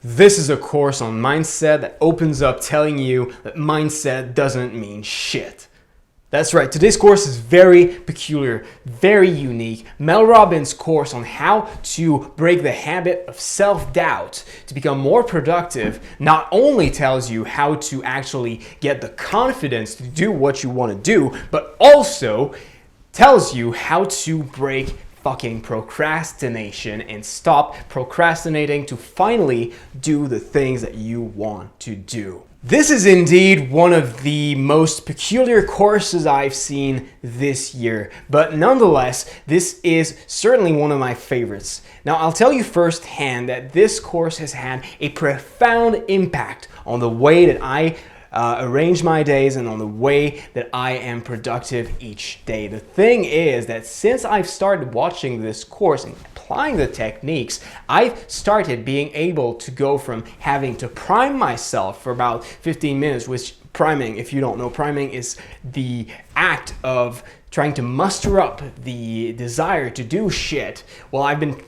This is a course on mindset that opens up telling you that mindset doesn't mean shit. That's right, today's course is very peculiar, very unique. Mel Robbins' course on how to break the habit of self-doubt to become more productive not only tells you how to actually get the confidence to do what you want to do, but also tells you how to break fucking procrastination and stop procrastinating to finally do the things that you want to do. This is indeed one of the most peculiar courses I've seen this year, but nonetheless, this is certainly one of my favorites. Now, I'll tell you firsthand that this course has had a profound impact on the way that I arrange my days and on the way that I am productive each day. The thing is that since I've started watching this course and applying the techniques, I've started being able to go from having to prime myself for about 15 minutes, which priming, if you don't know, priming is the act of trying to muster up the desire to do shit. Well, I've been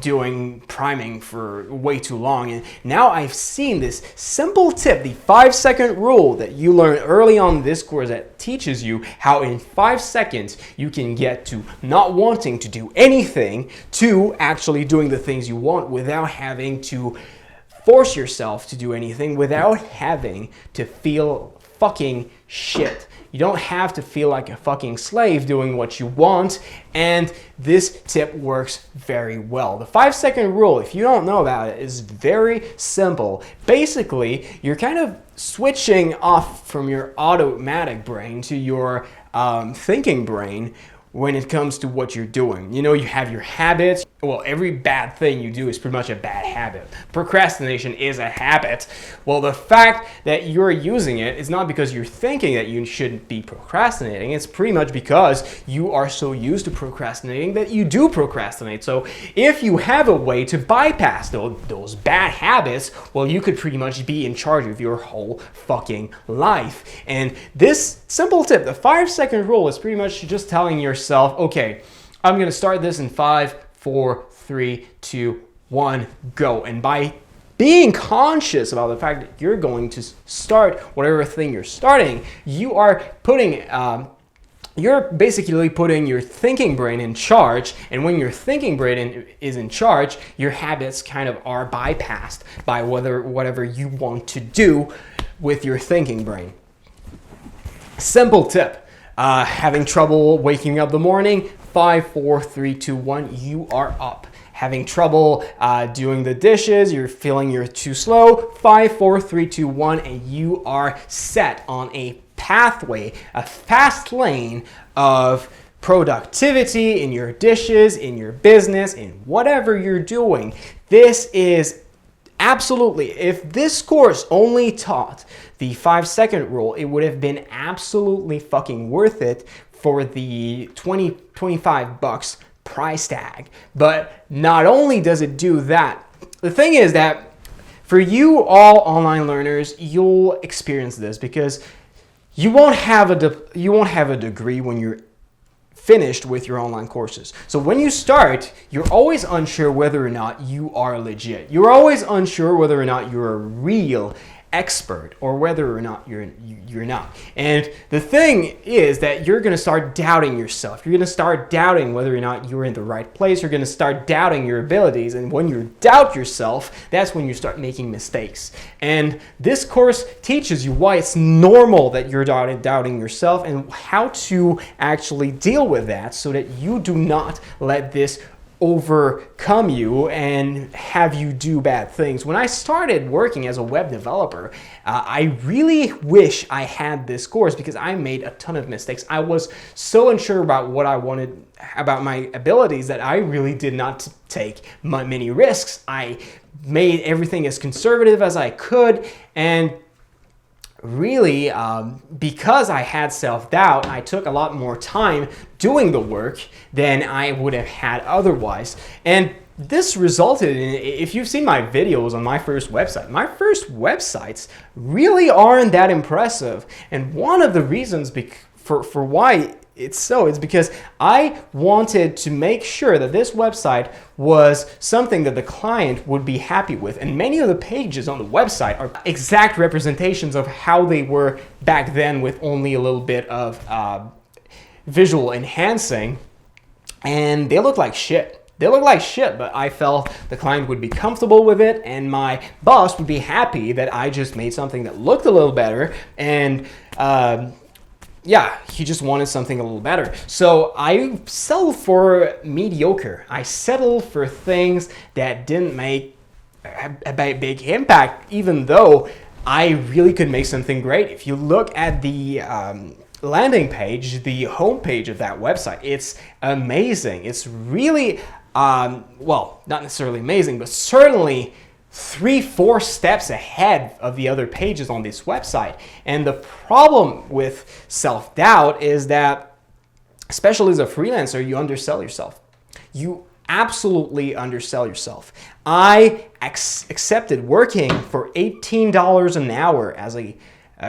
doing priming for way too long, and now I've seen this simple tip, the 5-second rule that you learn early on in this course that teaches you how in 5 seconds you can get to not wanting to do anything to actually doing the things you want without having to force yourself to do anything, without having to feel fucking shit. You don't have to feel like a fucking slave doing what you want, and this tip works very well. The 5-second rule, if you don't know about it, is very simple. Basically, you're kind of switching off from your automatic brain to your thinking brain when it comes to what you're doing. You know, you have your habits. Well, every bad thing you do is pretty much a bad habit. Procrastination is a habit. Well, the fact that you're using it is not because you're thinking that you shouldn't be procrastinating. It's pretty much because you are so used to procrastinating that you do procrastinate. So if you have a way to bypass those bad habits, well, you could pretty much be in charge of your whole fucking life. And this simple tip, the 5-second rule, is pretty much just telling yourself, okay, I'm gonna start this in 5, 4, 3, 2, 1, go. And by being conscious about the fact that you're going to start whatever thing you're starting, you are putting, you're basically putting your thinking brain in charge. And when your thinking brain is in charge, your habits kind of are bypassed by whatever you want to do with your thinking brain. Simple tip. Having trouble waking up in the morning, 5, 4, 3, 2, 1, you are up. Having trouble doing the dishes, you're feeling you're too slow, 5, 4, 3, 2, 1, and you are set on a pathway, a fast lane of productivity in your dishes, in your business, in whatever you're doing. This is absolutely, if this course only taught the 5-second rule, it would have been absolutely fucking worth it for the $25 price tag. But not only does it do that, the thing is that for you all online learners, you'll experience this because you won't have a degree when you're finished with your online courses. So when you start, you're always unsure whether or not you are legit. You're always unsure whether or not you're a real expert or whether or not you're not. And the thing is that you're going to start doubting yourself. You're going to start doubting whether or not you're in the right place. You're going to start doubting your abilities. And when you doubt yourself, that's when you start making mistakes. And this course teaches you why it's normal that you're doubting yourself and how to actually deal with that so that you do not let this overcome you and have you do bad things. When I started working as a web developer, I really wish I had this course because I made a ton of mistakes. I was so unsure about what I wanted, about my abilities, that I really did not take many risks. I made everything as conservative as I could, and really, because I had self-doubt, I took a lot more time doing the work than I would have had otherwise. And this resulted in, if you've seen my videos on my first websites really aren't that impressive. And one of the reasons for why It's because I wanted to make sure that this website was something that the client would be happy with. And many of the pages on the website are exact representations of how they were back then, with only a little bit of visual enhancing. And they look like shit. They look like shit, but I felt the client would be comfortable with it, and my boss would be happy that I just made something that looked a little better. And yeah, he just wanted something a little better. So I settled for mediocre. I settled for things that didn't make a big impact, even though I really could make something great. If you look at the landing page, the homepage of that website, it's amazing. It's really, well, not necessarily amazing, but certainly 3-4 steps ahead of the other pages on this website. And the problem with self-doubt is that, especially as a freelancer, you undersell yourself. You absolutely undersell yourself. I accepted working for $18 an hour as a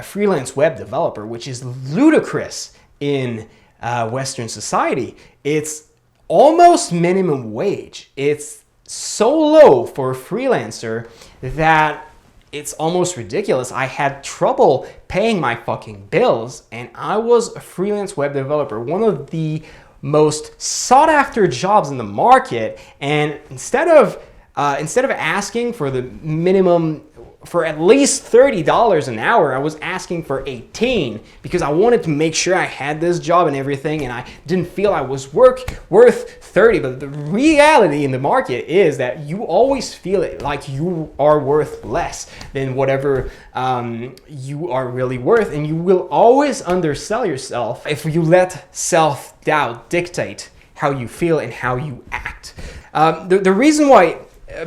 freelance web developer, which is ludicrous in Western society. It's almost minimum wage. It's so low for a freelancer that it's almost ridiculous. I had trouble paying my fucking bills, and I was a freelance web developer, one of the most sought after jobs in the market. And instead of asking for the minimum, for at least $30 an hour, I was asking for $18 because I wanted to make sure I had this job and everything, and I didn't feel I was worth $30. But the reality in the market is that you always feel it like you are worth less than whatever you are really worth, and you will always undersell yourself if you let self-doubt dictate how you feel and how you act. The reason why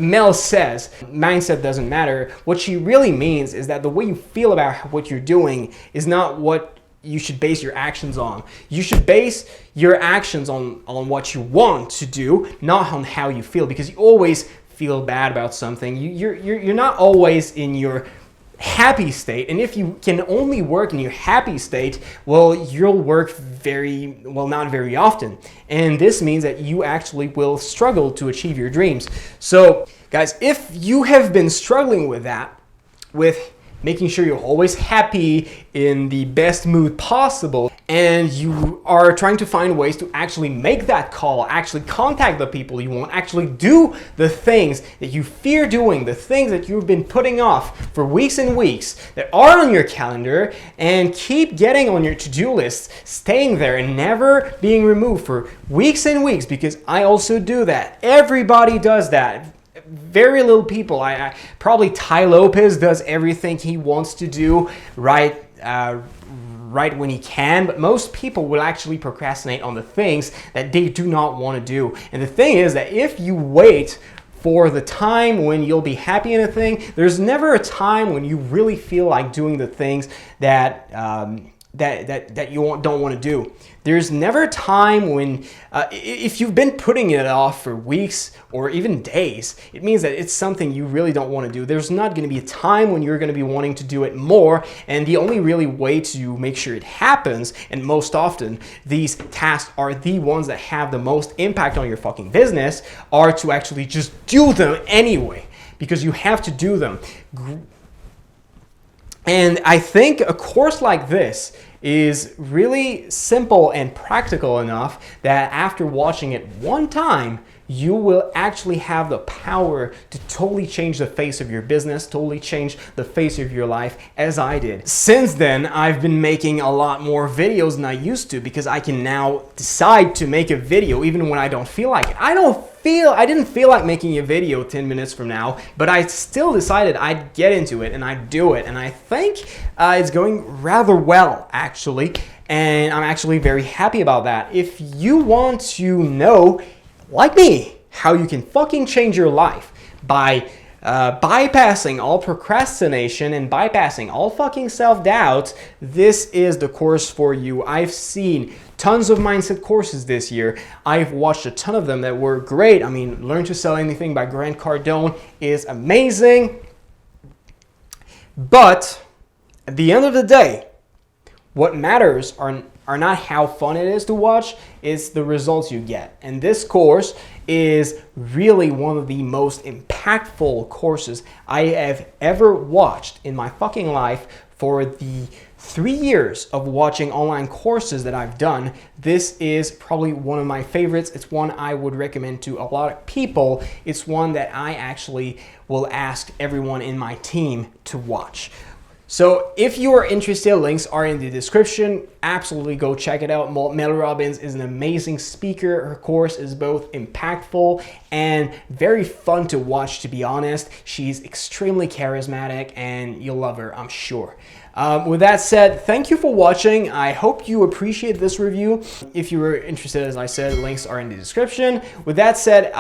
Mel says mindset doesn't matter, what she really means is that the way you feel about what you're doing is not what you should base your actions on. You should base your actions on what you want to do, not on how you feel, because you always feel bad about something. You're not always in your happy state, and if you can only work in your happy state, well, you'll work not very often, and this means that you actually will struggle to achieve your dreams. So guys, if you have been struggling with that, with making sure you're always happy, in the best mood possible, and you are trying to find ways to actually make that call, actually contact the people you want, actually do the things that you fear doing, the things that you've been putting off for weeks and weeks that are on your calendar, and keep getting on your to-do list, staying there and never being removed for weeks and weeks, because I also do that. Everybody does that. Very little people. I probably Ty Lopez does everything he wants to do right when he can, but most people will actually procrastinate on the things that they do not want to do. And the thing is that if you wait for the time when you'll be happy in a thing, there's never a time when you really feel like doing the things that you don't want to do. There's never a time when, if you've been putting it off for weeks or even days, it means that it's something you really don't want to do. There's not going to be a time when you're going to be wanting to do it more, and the only really way to make sure it happens, and most often these tasks are the ones that have the most impact on your fucking business, are to actually just do them anyway, because you have to do them. And I think a course like this is really simple and practical enough that after watching it one time, you will actually have the power to totally change the face of your business, totally change the face of your life, as I did. Since then, I've been making a lot more videos than I used to, because I can now decide to make a video even when I don't feel like it. I didn't feel like making a video 10 minutes from now, but I still decided I'd get into it and I'd do it. And I think it's going rather well, actually. And I'm actually very happy about that. If you want to know, like me, how you can fucking change your life by bypassing all procrastination and bypassing all fucking self-doubt, this is the course for you. I've seen tons of mindset courses this year. I've watched a ton of them that were great. I mean, Learn to Sell Anything by Grant Cardone is amazing. But at the end of the day, what matters are are not how fun it is to watch, it's the results you get. And this course is really one of the most impactful courses I have ever watched in my fucking life. For the 3 years of watching online courses that I've done, this is probably one of my favorites. It's one I would recommend to a lot of people. It's one that I actually will ask everyone in my team to watch. So if you are interested, links are in the description. Absolutely go check it out. Mel Robbins is an amazing speaker. Her course is both impactful and very fun to watch, to be honest. She's extremely charismatic and you'll love her, I'm sure. With that said, thank you for watching. I hope you appreciate this review. If you were interested, as I said, links are in the description. With that said,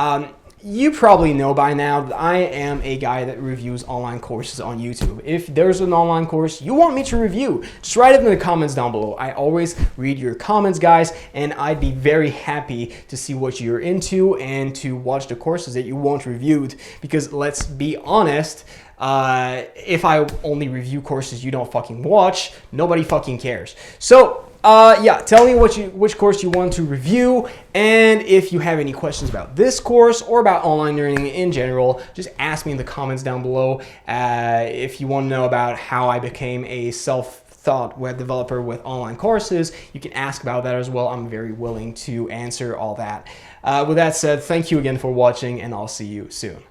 you probably know by now that I am a guy that reviews online courses on YouTube. If there's an online course you want me to review, just write it in the comments down below. I always read your comments, guys, and I'd be very happy to see what you're into and to watch the courses that you want reviewed. Because let's be honest, if I only review courses you don't fucking watch, nobody fucking cares. So yeah, tell me which course you want to review, and if you have any questions about this course or about online learning in general, just ask me in the comments down below. If you want to know about how I became a self-taught web developer with online courses, you can ask about that as well. I'm very willing to answer all that. With that said, thank you again for watching, and I'll see you soon.